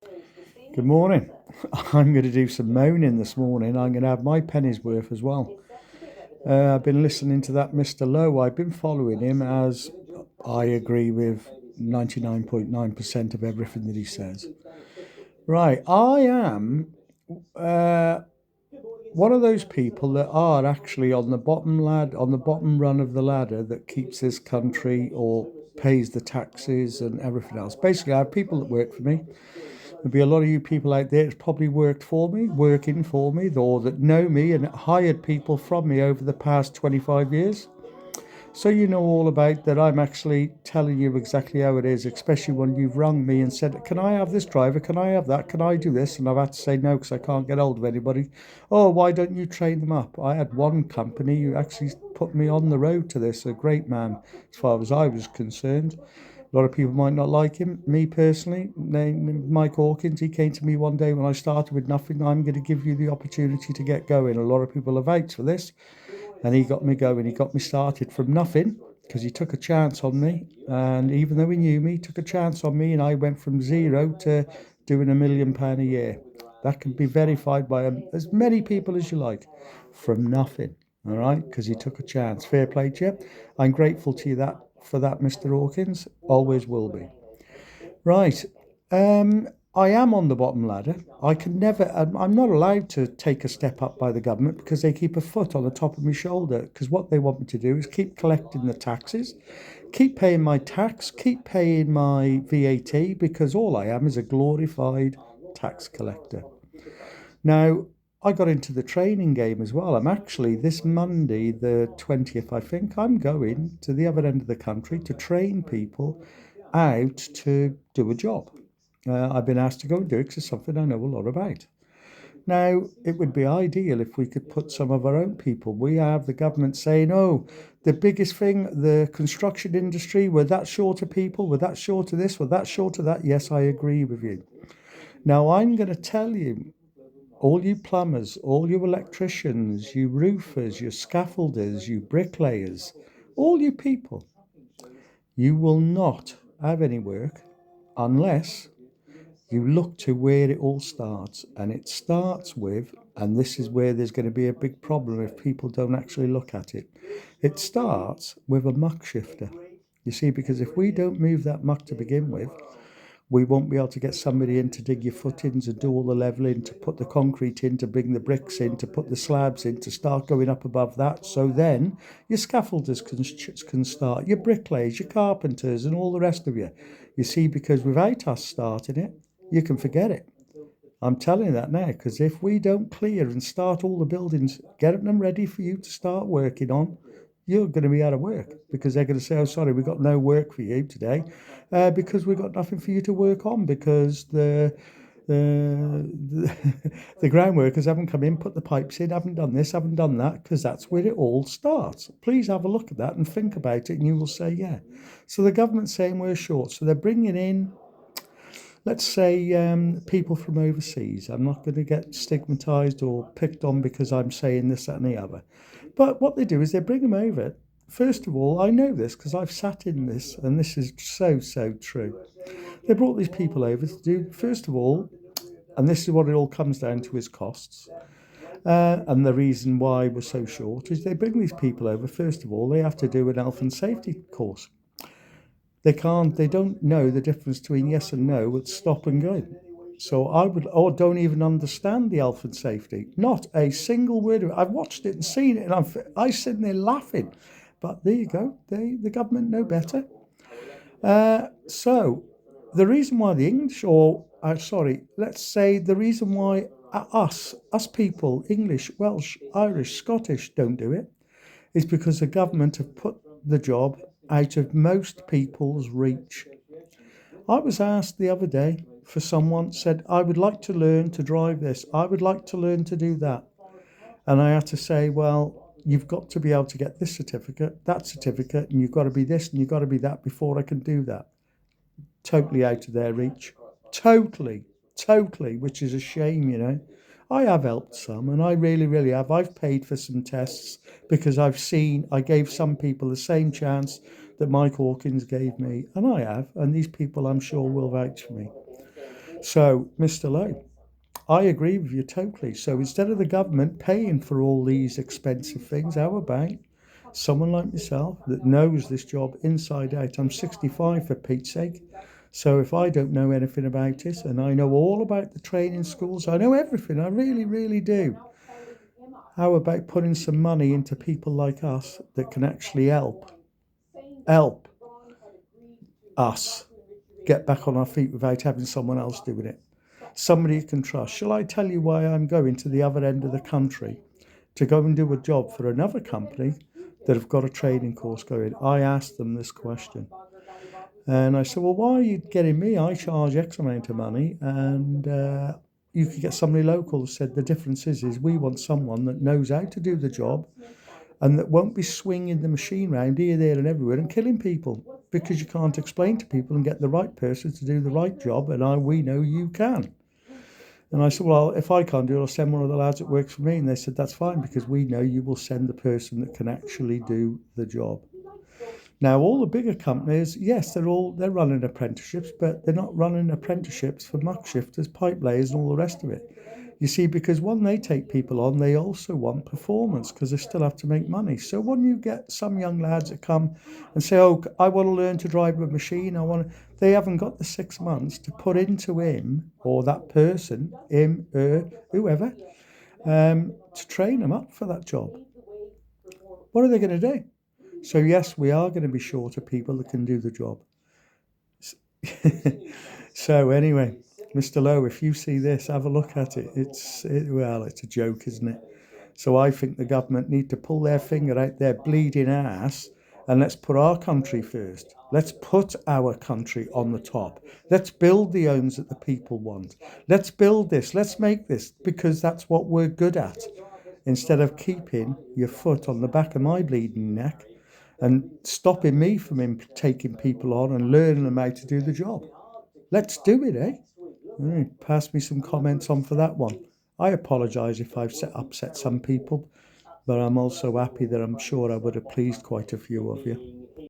Good morning. I'm going to do some moaning this morning. I'm going to have my penny's worth as well. I've been listening to that Mr. Lowe. I've been following him as I agree with 99.9% of everything that he says. Right, I am uh, one of those people that are actually on the bottom run of the ladder that keeps this country or pays the taxes and everything else. Basically, I have people that work for me. There'll be a lot of you people out there that's probably working for me, or that know me and hired people from me over the past 25 years. So you know all about that. I'm actually telling you exactly how it is, especially when you've rung me and said, can I have this driver? Can I have that? Can I do this? And I've had to say no because I can't get hold of anybody. Oh, why don't you train them up? I had one company who actually put me on the road to this, a great man as far as I was concerned. A lot of people might not like him. Me personally, named Mike Hawkins, he came to me one day when I started with nothing. I'm going to give you the opportunity to get going. A lot of people have vouched for this. And he got me going. He got me started from nothing because he took a chance on me. And even though he knew me, he took a chance on me. And I went from zero to doing £1 million a year. That can be verified by as many people as you like from nothing. All right, because he took a chance. Fair play to you. I'm grateful to you for that, Mr. Hawkins. Always will be. Right. I am on the bottom ladder. I can never, I'm not allowed to take a step up by the government because they keep a foot on the top of my shoulder. Because what they want me to do is keep collecting the taxes, keep paying my tax, keep paying my VAT, because all I am is a glorified tax collector. Now, I got into the training game as well. I'm actually, this Monday, the 20th, I think, I'm going to the other end of the country to train people out to do a job. I've been asked to go and do it because it's something I know a lot about. Now, it would be ideal if we could put some of our own people. We have the government saying, oh, the biggest thing, the construction industry, we're that short of people, we're that short of this, we're that short of that. Yes, I agree with you. Now, I'm going to tell you, all you plumbers, all you electricians, you roofers, you scaffolders, you bricklayers, all you people, you will not have any work unless you look to where it all starts. And it starts with, and this is where there's going to be a big problem if people don't actually look at it, it starts with a muck shifter. You see, because if we don't move that muck to begin with, we won't be able to get somebody in to dig your footings and do all the levelling, to put the concrete in, to bring the bricks in, to put the slabs in, to start going up above that. So then your scaffolders can start, your bricklayers, your carpenters, and all the rest of you. You see, because without us starting it, you can forget it. I'm telling you that now, because if we don't clear and start all the buildings, get them ready for you to start working on, you're going to be out of work because they're going to say, oh, sorry, we've got no work for you today because we've got nothing for you to work on because the ground workers haven't come in, put the pipes in, haven't done this, haven't done that, because that's where it all starts. Please have a look at that and think about it, and you will say, yeah. So the government's saying we're short. So they're bringing in, let's say, people from overseas. I'm not going to get stigmatized or picked on because I'm saying this, that, and the other. But what they do is they bring them over. First of all, I know this because I've sat in this, and this is so, so true. They brought these people over to do, first of all, and this is what it all comes down to, is costs. And the reason why we're so short is they bring these people over. First of all, they have to do an health and safety course. They don't know the difference between yes and no with stop and go. So or don't even understand the health and safety. Not a single word of it. I've watched it and seen it, and I sitting there laughing. But there you go. The government know better. So the reason why the English, let's say the reason why us people, English, Welsh, Irish, Scottish, don't do it, is because the government have put the job out of most people's reach. I was asked the other day for someone said, I would like to learn to drive this. I would like to learn to do that. And I had to say, well, you've got to be able to get this certificate, that certificate, and you've got to be this and you've got to be that before I can do that. Totally out of their reach. Totally, totally, which is a shame. I have helped some, and I really, really have. I've paid for some tests because I gave some people the same chance that Mike Hawkins gave me, and I have, and these people I'm sure will vouch for me. So, Mr. Lowe, I agree with you totally. So instead of the government paying for all these expensive things, how about someone like myself that knows this job inside out? I'm 65 for Pete's sake. So if I don't know anything about it, and I know all about the training schools, I know everything, I really, really do. How about putting some money into people like us that can actually help us get back on our feet without having someone else doing it? Somebody you can trust. Shall I tell you why I'm going to the other end of the country to go and do a job for another company that have got a training course going? I asked them this question. And I said, well, why are you getting me? I charge X amount of money, and you could get somebody local. Said the difference is we want someone that knows how to do the job and that won't be swinging the machine around here, there, and everywhere and killing people, because you can't explain to people and get the right person to do the right job. And we know you can. And I said, well, if I can't do it, I'll send one of the lads that works for me. And they said, that's fine, because we know you will send the person that can actually do the job. Now, all the bigger companies, yes, they're running apprenticeships, but they're not running apprenticeships for muck shifters, pipe layers, and all the rest of it. You see, because when they take people on, they also want performance, because they still have to make money. So when you get some young lads that come and say, oh, I want to learn to drive a machine, they haven't got the 6 months to put into him or that person, him, her, whoever, to train them up for that job. What are they going to do? So yes, we are going to be short of people that can do the job. So anyway, Mr. Lowe, if you see this, have a look at it. It's a joke, isn't it? So I think the government need to pull their finger out their bleeding ass and let's put our country first. Let's put our country on the top. Let's build the homes that the people want. Let's build this. Let's make this, because that's what we're good at. Instead of keeping your foot on the back of my bleeding neck and stopping me from taking people on and learning them how to do the job. Let's do it, eh? Pass me some comments on for that one. I apologise if I've upset some people, but I'm also happy that I'm sure I would have pleased quite a few of you.